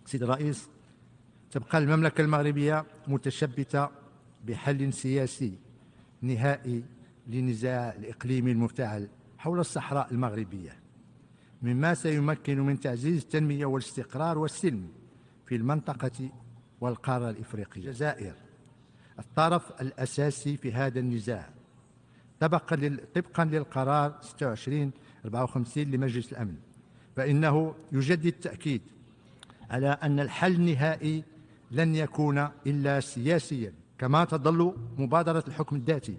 سيد الرئيس، تبقى المملكة المغربية متشبتة بحل سياسي نهائي للنزاع الإقليمي المفتعل حول الصحراء المغربية، مما سيمكن من تعزيز التنمية والاستقرار والسلم في المنطقة والقارة الإفريقية. الجزائر الطرف الأساسي في هذا النزاع طبقا للقرار 2654 لمجلس الأمن، فإنه يجدد التأكيد على أن الحل النهائي لن يكون إلا سياسيا، كما تظل مبادرة الحكم الذاتي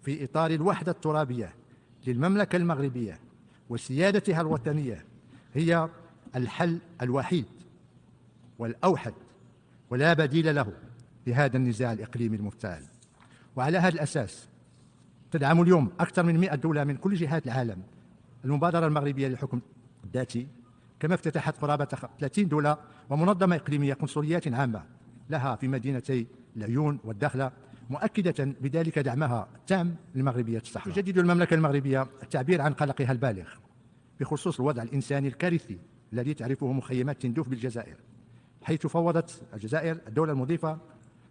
في إطار الوحدة الترابية للمملكة المغربية وسيادتها الوطنية هي الحل الوحيد والأوحد ولا بديل له لهذا النزاع الإقليمي المفتعل. وعلى هذا الأساس تدعم اليوم أكثر من 100 دولة من كل جهات العالم المبادرة المغربية للحكم الذاتي، كما افتتحت قرابة 30 دولة ومنظمة إقليمية قنصليات عامة لها في مدينتي العيون والداخلة، مؤكدة بذلك دعمها التام لمغربية الصحراء. تجدد المملكة المغربية التعبير عن قلقها البالغ بخصوص الوضع الإنساني الكارثي الذي تعرفه مخيمات تندوف بالجزائر، حيث فوضت الجزائر الدولة المضيفة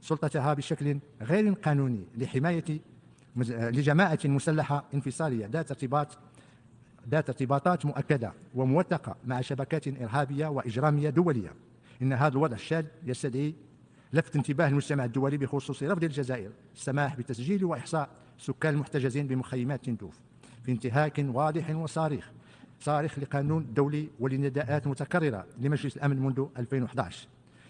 سلطتها بشكل غير قانوني لجماعة مسلحة انفصالية ذات ارتباطات مؤكدة وموثقة مع شبكات إرهابية وإجرامية دولية. إن هذا الوضع الشاذ يستدعي لفت انتباه المجتمع الدولي بخصوص رفض الجزائر السماح بتسجيل وإحصاء سكان المحتجزين بمخيمات تندوف في انتهاك واضح وصارخ لقانون الدولي ولنداءات متكررة لمجلس الأمن منذ 2011.